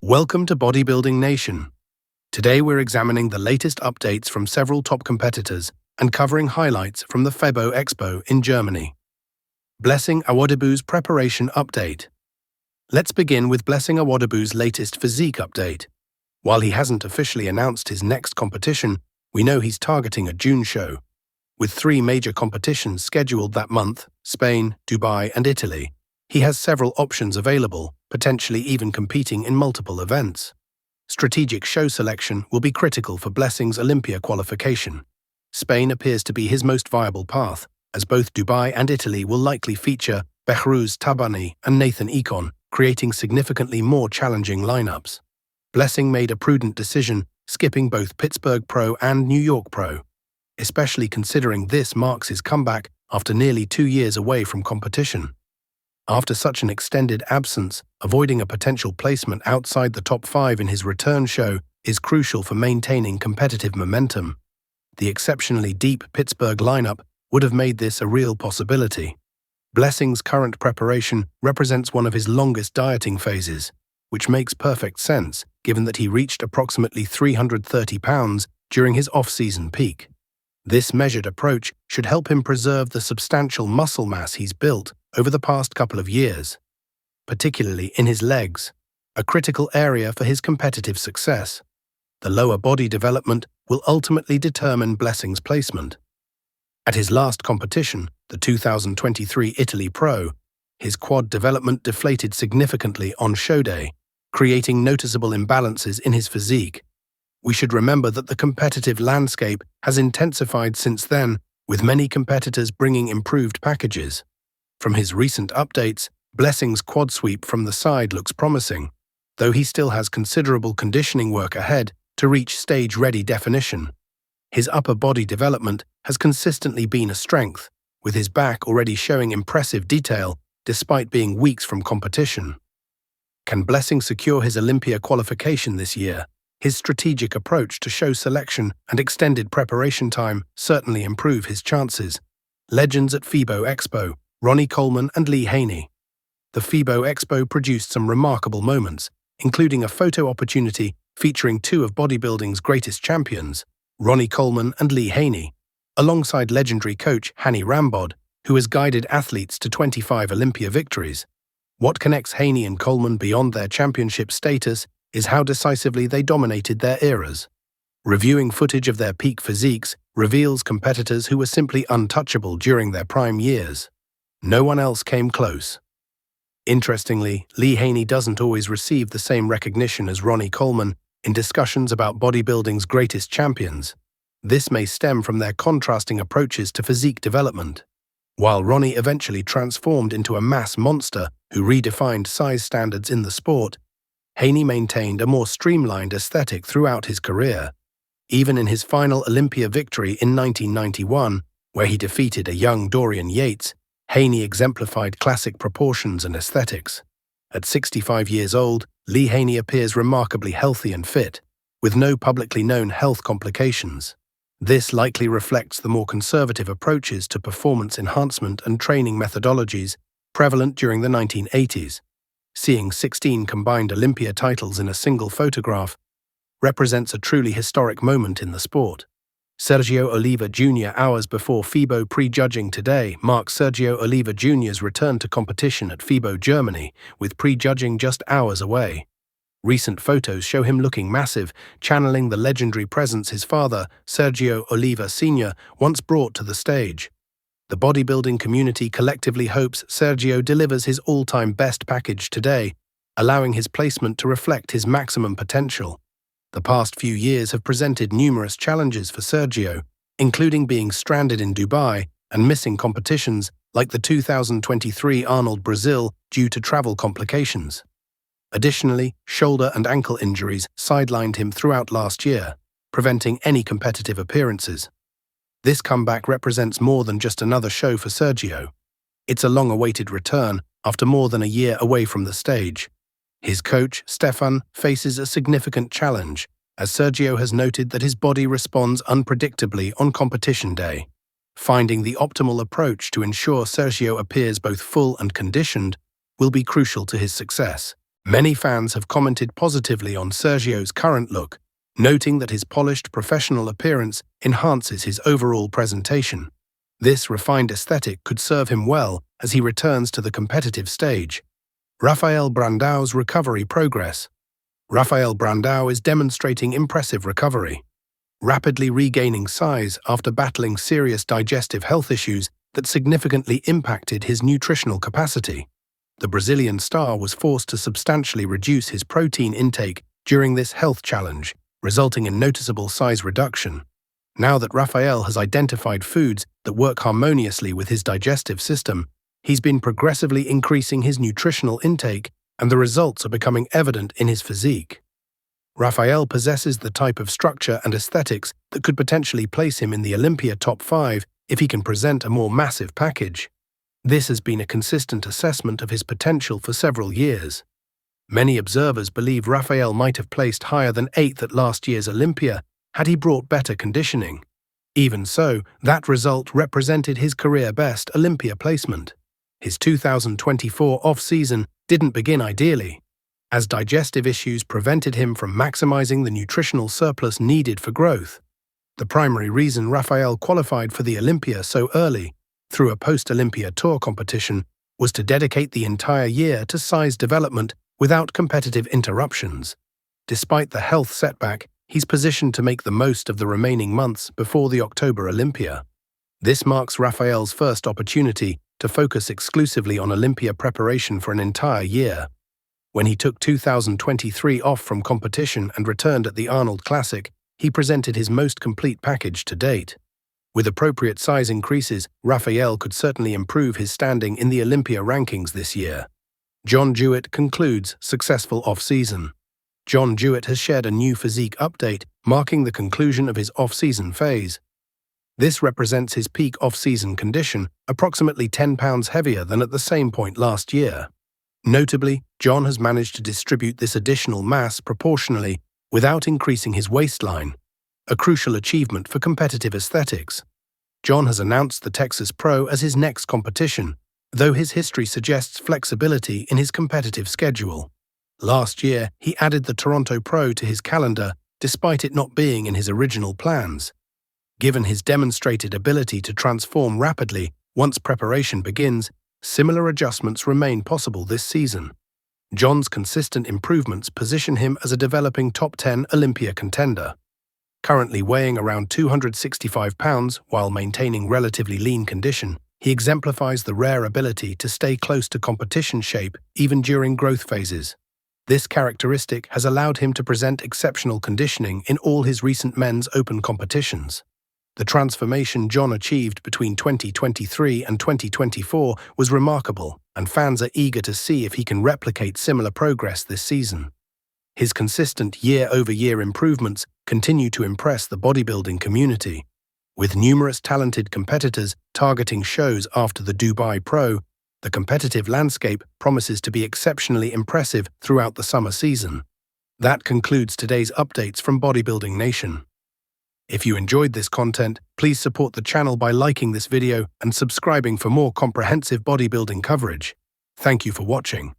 Welcome to Bodybuilding Nation. Today we're examining the latest updates from several top competitors and covering highlights from the FIBO Expo in Germany. Blessing Awadibu'S preparation update. Let's begin with Blessing Awadibu'S latest physique update. While he hasn't officially announced his next competition, we know he's targeting a June show. With 3 major competitions scheduled that month, Spain, Dubai and Italy, he has several options available, potentially even competing in multiple events. Strategic show selection will be critical for Blessing's Olympia qualification. Spain appears to be his most viable path, as both Dubai and Italy will likely feature Behrouz Tabani and Nathan Econ, creating significantly more challenging lineups. Blessing made a prudent decision, skipping both Pittsburgh Pro and New York Pro, especially considering this marks his comeback after nearly 2 years away from competition. After such an extended absence, avoiding a potential placement outside the top 5 in his return show is crucial for maintaining competitive momentum. The exceptionally deep Pittsburgh lineup would have made this a real possibility. Blessing's current preparation represents one of his longest dieting phases, which makes perfect sense given that he reached approximately 330 pounds during his off-season peak. This measured approach should help him preserve the substantial muscle mass he's built over the past couple of years, particularly in his legs, a critical area for his competitive success. The lower body development will ultimately determine Blessing's placement. At his last competition, the 2023 Italy Pro, his quad development deflated significantly on show day, creating noticeable imbalances in his physique. We should remember that the competitive landscape has intensified since then, with many competitors bringing improved packages. From his recent updates, Blessing's quad sweep from the side looks promising, though he still has considerable conditioning work ahead to reach stage-ready definition. His upper body development has consistently been a strength, with his back already showing impressive detail despite being weeks from competition. Can Blessing secure his Olympia qualification this year? His strategic approach to show selection and extended preparation time certainly improve his chances. Legends at FIBO Expo, Ronnie Coleman and Lee Haney. The FIBO Expo produced some remarkable moments, including a photo opportunity featuring 2 of bodybuilding's greatest champions, Ronnie Coleman and Lee Haney, alongside legendary coach Hany Rambod, who has guided athletes to 25 Olympia victories. What connects Haney and Coleman beyond their championship status is how decisively they dominated their eras. Reviewing footage of their peak physiques reveals competitors who were simply untouchable during their prime years. No one else came close. Interestingly, Lee Haney doesn't always receive the same recognition as Ronnie Coleman in discussions about bodybuilding's greatest champions. This may stem from their contrasting approaches to physique development. While Ronnie eventually transformed into a mass monster who redefined size standards in the sport, Haney maintained a more streamlined aesthetic throughout his career. Even in his final Olympia victory in 1991, where he defeated a young Dorian Yates, Haney exemplified classic proportions and aesthetics. At 65 years old, Lee Haney appears remarkably healthy and fit, with no publicly known health complications. This likely reflects the more conservative approaches to performance enhancement and training methodologies prevalent during the 1980s. Seeing 16 combined Olympia titles in a single photograph represents a truly historic moment in the sport. Sergio Oliva Jr. Hours before FIBO prejudging today marks Sergio Oliva Jr.'s return to competition at FIBO Germany, with prejudging just hours away. Recent photos show him looking massive, channeling the legendary presence his father, Sergio Oliva Sr., once brought to the stage. The bodybuilding community collectively hopes Sergio delivers his all-time best package today, allowing his placement to reflect his maximum potential. The past few years have presented numerous challenges for Sergio, including being stranded in Dubai and missing competitions like the 2023 Arnold Brazil due to travel complications. Additionally, shoulder and ankle injuries sidelined him throughout last year, preventing any competitive appearances. This comeback represents more than just another show for Sergio. It's a long-awaited return after more than a year away from the stage. His coach, Stefan, faces a significant challenge, as Sergio has noted that his body responds unpredictably on competition day. Finding the optimal approach to ensure Sergio appears both full and conditioned will be crucial to his success. Many fans have commented positively on Sergio's current look, noting that his polished professional appearance enhances his overall presentation. This refined aesthetic could serve him well as he returns to the competitive stage. Rafael Brandao's recovery progress. Rafael Brandao is demonstrating impressive recovery, rapidly regaining size after battling serious digestive health issues that significantly impacted his nutritional capacity. The Brazilian star was forced to substantially reduce his protein intake during this health challenge, resulting in noticeable size reduction. Now that Rafael has identified foods that work harmoniously with his digestive system, he's been progressively increasing his nutritional intake, and the results are becoming evident in his physique. Rafael possesses the type of structure and aesthetics that could potentially place him in the Olympia top 5 if he can present a more massive package. This has been a consistent assessment of his potential for several years. Many observers believe Rafael might have placed higher than 8th at last year's Olympia had he brought better conditioning. Even so, that result represented his career-best Olympia placement. His 2024 off-season didn't begin ideally, as digestive issues prevented him from maximizing the nutritional surplus needed for growth. The primary reason Rafael qualified for the Olympia so early, through a post-Olympia tour competition, was to dedicate the entire year to size development without competitive interruptions. Despite the health setback, he's positioned to make the most of the remaining months before the October Olympia. This marks Rafael's first opportunity to focus exclusively on Olympia preparation for an entire year. When he took 2023 off from competition and returned at the Arnold Classic, he presented his most complete package to date. With appropriate size increases, Rafael could certainly improve his standing in the Olympia rankings this year. Jon Jewett concludes successful off-season. Jon Jewett has shared a new physique update, marking the conclusion of his off-season phase. This represents his peak off-season condition, approximately 10 pounds heavier than at the same point last year. Notably, Jon has managed to distribute this additional mass proportionally without increasing his waistline, a crucial achievement for competitive aesthetics. Jon has announced the Texas Pro as his next competition, though his history suggests flexibility in his competitive schedule. Last year, he added the Toronto Pro to his calendar, despite it not being in his original plans. Given his demonstrated ability to transform rapidly once preparation begins, similar adjustments remain possible this season. Jon's consistent improvements position him as a developing top 10 Olympia contender. Currently weighing around 265 pounds while maintaining relatively lean condition, he exemplifies the rare ability to stay close to competition shape even during growth phases. This characteristic has allowed him to present exceptional conditioning in all his recent men's open competitions. The transformation Jon achieved between 2023 and 2024 was remarkable, and fans are eager to see if he can replicate similar progress this season. His consistent year-over-year improvements continue to impress the bodybuilding community. With numerous talented competitors targeting shows after the Dubai Pro, the competitive landscape promises to be exceptionally impressive throughout the summer season. That concludes today's updates from Bodybuilding Nation. If you enjoyed this content, please support the channel by liking this video and subscribing for more comprehensive bodybuilding coverage. Thank you for watching.